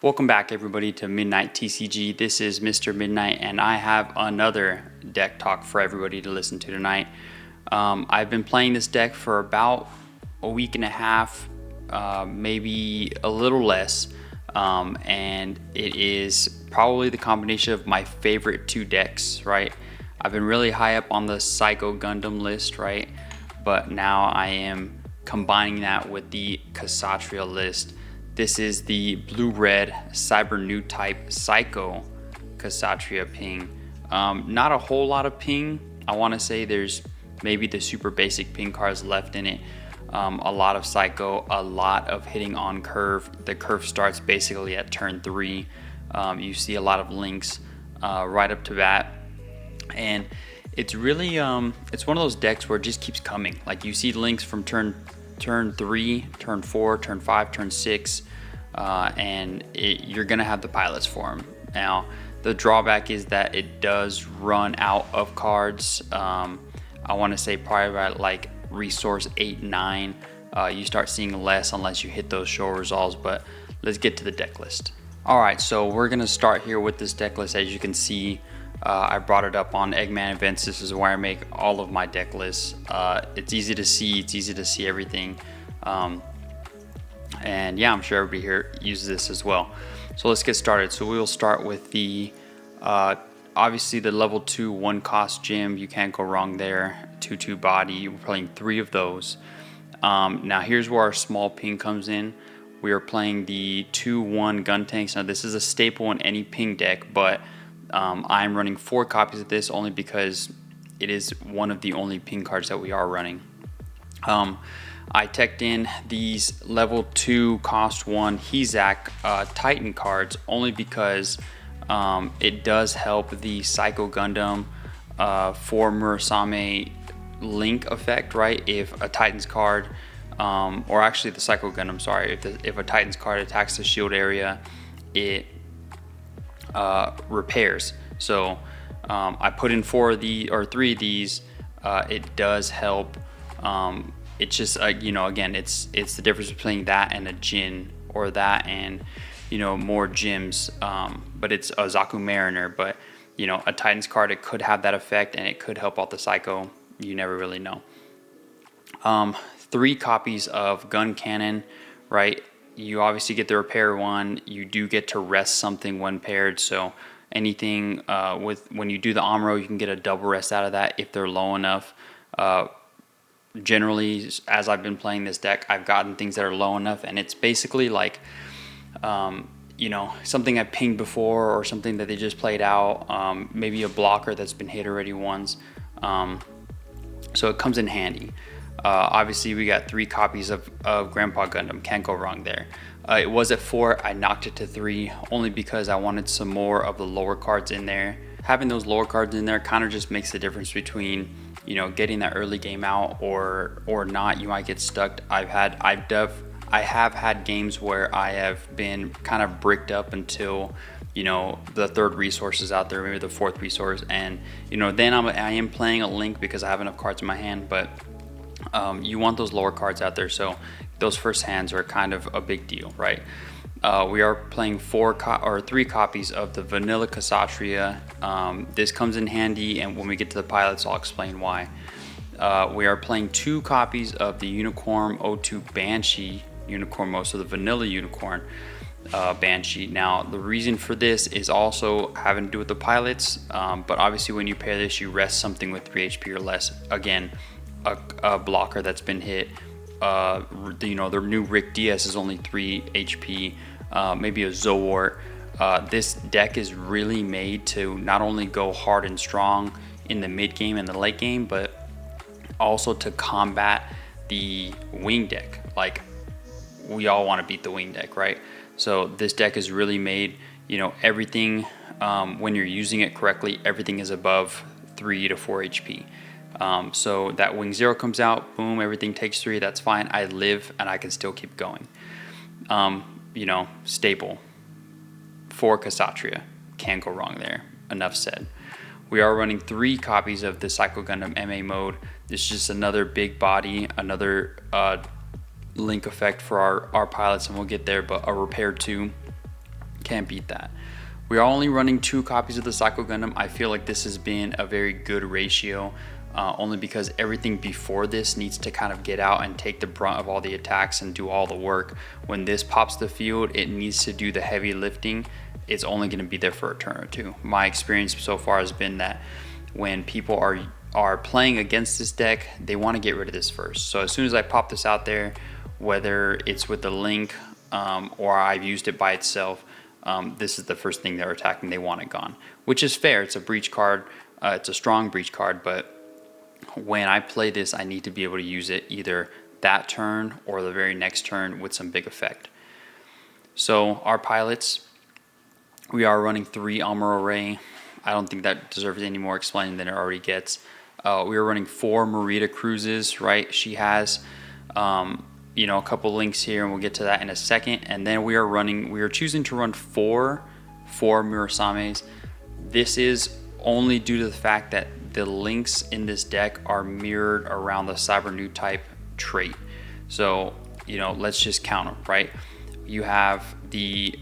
Welcome back everybody to Midnight TCG. This is Mr. Midnight and I have another deck talk for everybody to listen to tonight. I've been playing this deck for about a week and a half, maybe a little less, and it is probably the combination of my favorite two decks, right? I've been really high up on the Psycho Gundam list, right? But now I am combining that with the Kshatriya list. This is the blue-red cyber new type Psycho Kshatriya ping. Not a whole lot of ping. I want to say there's maybe the super basic ping cards left in it. A lot of Psycho, a lot of hitting on curve. The curve starts basically at turn 3. You see a lot of links right up to bat, and it's really it's one of those decks where it just keeps coming. Like you see links from turn 3, turn 4, turn 5, turn 6, and you're gonna have the pilots for them. Now the drawback is that it does run out of cards. I want to say probably about like resource 8, 9. You start seeing less unless you hit those show resolves. But let's get to the deck list. Alright, so we're gonna start here with this deck list. As you can see, I brought it up on Eggman Events. This is where I make all of my deck lists. It's easy to see everything. And yeah, I'm sure everybody here uses this as well. So let's get started. So we will start with the, obviously the level 2 1 cost gym. You can't go wrong there. 2/2 body, we're playing 3 of those. Now here's where our small ping comes in. We are playing the 2/1 Guntanks. Now this is a staple in any ping deck, but I'm running 4 copies of this only because it is one of the only ping cards that we are running. I teched in these level 2 cost 1 Hezak Titan cards only because it does help the Psycho Gundam for Murasame link effect, right? If a Titan's card, or actually the Psycho Gundam, sorry, if a Titan's card attacks the shield area, it repairs. So I put in 4 of these or 3 of these. It does help. It's just you know, again, it's the difference between that and a Jin, or that and, you know, more gyms. But it's a Zaku Mariner. But you know, a Titan's card, it could have that effect and it could help out the Psycho. You never really know. 3 copies of Gun Cannon, right? You obviously get the repair one. You do get to rest something when paired. So anything when you do the Amuro, you can get a double rest out of that if they're low enough. Generally, as I've been playing this deck, I've gotten things that are low enough, and it's basically like, you know, something I pinged before or something that they just played out. Maybe a blocker that's been hit already once. So it comes in handy. Obviously, we got 3 copies of Grandpa Gundam. Can't go wrong there. It was at 4. I knocked it to 3 only because I wanted some more of the lower cards in there. Having those lower cards in there kind of just makes the difference between, you know, getting that early game out or not. You might get stuck. I have had games where I have been kind of bricked up until, you know, the 3rd resource is out there, maybe the 4th resource, and you know, then I am playing a link because I have enough cards in my hand. But you want those lower cards out there, so those first hands are kind of a big deal, right? We are playing 3 copies of the vanilla Kshatriya. This comes in handy, and when we get to the pilots, I'll explain why. We are playing 2 copies of the Unicorn O2 Banshee Unicorn mode, so the vanilla Unicorn Banshee. Now the reason for this is also having to do with the pilots, but obviously when you pair this, you rest something with 3 HP or less. Again, a blocker that's been hit. You know, the new Rick Diaz is only 3 HP. Maybe a Zowart. This deck is really made to not only go hard and strong in the mid game and the late game, but also to combat the wing deck. Like, we all want to beat the wing deck, right? So this deck is really made, you know, everything, when you're using it correctly, everything is above 3 to 4 HP. So that wing 0 comes out, boom, everything takes 3, that's fine. I live and I can still keep going. You know, staple for Kshatriya. Can't go wrong there. Enough said. We are running 3 copies of the Psycho Gundam MA mode. This is just another big body, another link effect for our pilots, and we'll get there, but a repair 2. Can't beat that. We are only running 2 copies of the Psycho Gundam. I feel like this has been a very good ratio, only because everything before this needs to kind of get out and take the brunt of all the attacks and do all the work. When this pops the field, it needs to do the heavy lifting. It's only going to be there for a turn or 2. My experience so far has been that when people are playing against this deck, they want to get rid of this first. So as soon as I pop this out there, whether it's with the link or I've used it by itself, this is the first thing they're attacking. They want it gone, which is fair. It's a breach card. It's a strong breach card, but when I play this, I need to be able to use it either that turn or the very next turn with some big effect. So our pilots, we are running 3 Amuro Ray. I don't think that deserves any more explaining than it already gets. We are running 4 Marida Cruzes, right? She has, you know, a couple links here, and we'll get to that in a second. And then we are choosing to run 4 Murasames. This is only due to the fact that the links in this deck are mirrored around the Cyber New type trait. So, you know, let's just count them, right? You have the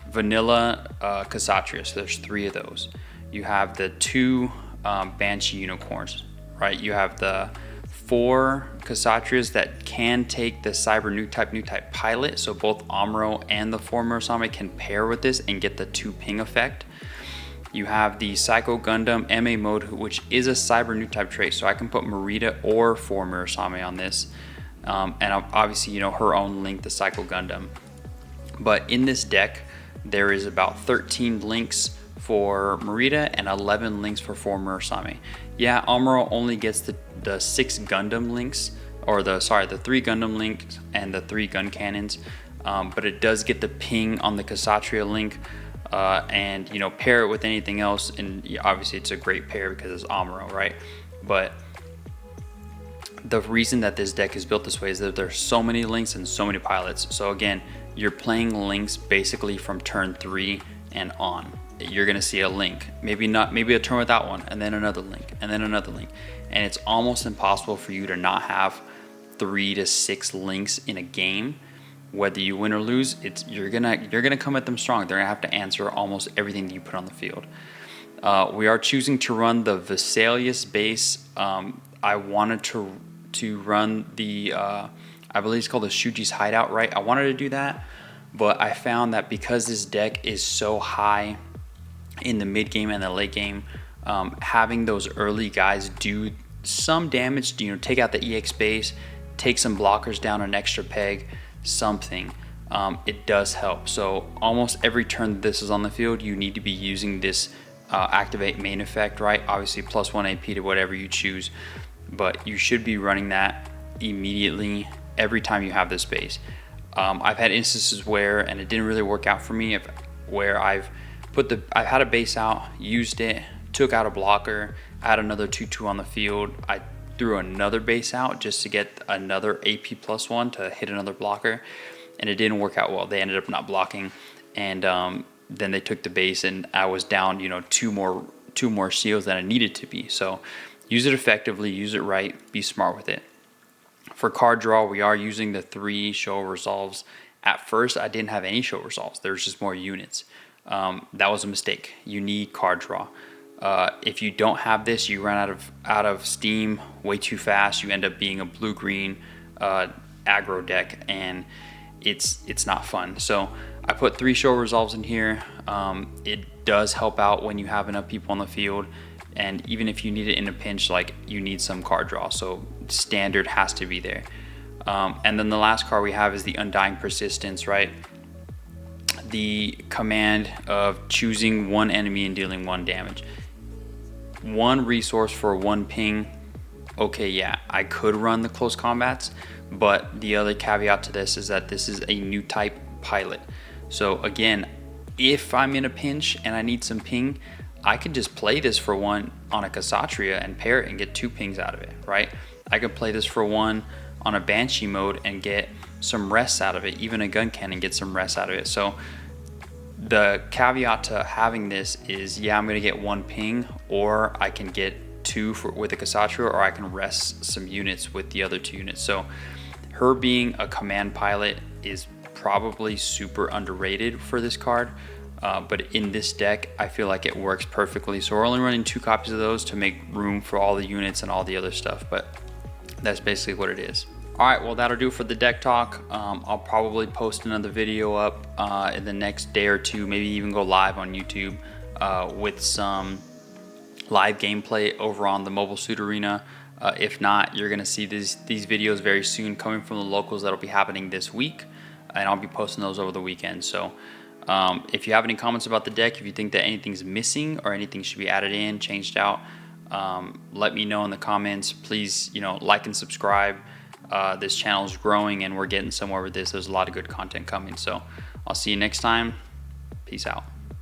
vanilla Kshatriya, so there's 3 of those. You have the 2 Banshee Unicorns, right? You have the 4 Kshatriyas that can take the Cyber New type pilot, so both Amuro and the 4 Murasame can pair with this and get the 2 ping effect. You have the Psycho Gundam MA mode, which is a Cyber New type trait, so I can put Marida or 4 Murasame on this, and obviously, you know, her own link, the Psycho Gundam. But in this deck, there is about 13 links for Marida and 11 links for 4 Murasame. Yeah, Amuro only gets the 6 Gundam links, or the 3 Gundam links and the 3 gun cannons, but it does get the ping on the Kshatriya link, and you know, pair it with anything else, and obviously it's a great pair because it's Amuro, right? But the reason that this deck is built this way is that there's so many links and so many pilots. So again, you're playing links basically from turn 3 and on. You're gonna see a link, maybe a turn without one, and then another link, and then another link, and it's almost impossible for you to not have 3 to 6 links in a game. Whether you win or lose, you're gonna come at them strong. They're gonna have to answer almost everything that you put on the field. We are choosing to run the Vesalius base. I wanted to run the I believe it's called the Shuji's Hideout, right? I wanted to do that, but I found that because this deck is so high in the mid game and the late game, having those early guys do some damage, you know, take out the EX base, take some blockers down an extra peg, something, it does help. So almost every turn this is on the field, you need to be using this activate main effect, right? Obviously +1 AP to whatever you choose, but you should be running that immediately every time you have this base. I've had instances where, and it didn't really work out for me, where I've had a base out, used it, took out a blocker, had another 2/2 on the field. I threw another base out just to get another AP +1 to hit another blocker, and it didn't work out well. They ended up not blocking, and then they took the base, and I was down, you know, two more shields than I needed to be. So use it effectively, use it right, be smart with it. For card draw, we are using the 3 show resolves. At first, I didn't have any show resolves. There's just more units. That was a mistake. You need card draw. If you don't have this, you run out of steam way too fast. You end up being a blue-green aggro deck, and it's not fun. So I put 3 show resolves in here. It does help out when you have enough people on the field, and even if you need it in a pinch, like, you need some card draw. So standard has to be there. And then the last card we have is the Undying Persistence, right? The command of choosing 1 enemy and dealing 1 damage. 1 resource for 1 ping. Okay, yeah, I could run the close combats, but the other caveat to this is that this is a new type pilot. So again, if I'm in a pinch and I need some ping, I could just play this for 1 on a Kshatriya and pair it and get 2 pings out of it, right? I could play this for 1 on a Banshee mode and get some rests out of it, even a gun cannon and get some rests out of it. So the caveat to having this is, yeah, I'm gonna get 1 ping, or I can get 2 with a Kshatriya, or I can rest some units with the other 2 units. So her being a command pilot is probably super underrated for this card. but in this deck, I feel like it works perfectly. So we're only running 2 copies of those to make room for all the units and all the other stuff, but that's basically what it is. All right, well, that'll do it for the deck talk. I'll probably post another video up in the next day or two, maybe even go live on YouTube with some live gameplay over on the Mobile Suit Arena. If not, you're gonna see these videos very soon coming from the locals that'll be happening this week, and I'll be posting those over the weekend. So if you have any comments about the deck, if you think that anything's missing or anything should be added in, changed out, let me know in the comments. Please, like and subscribe. This channel is growing and we're getting somewhere with this. There's a lot of good content coming. So I'll see you next time. Peace out.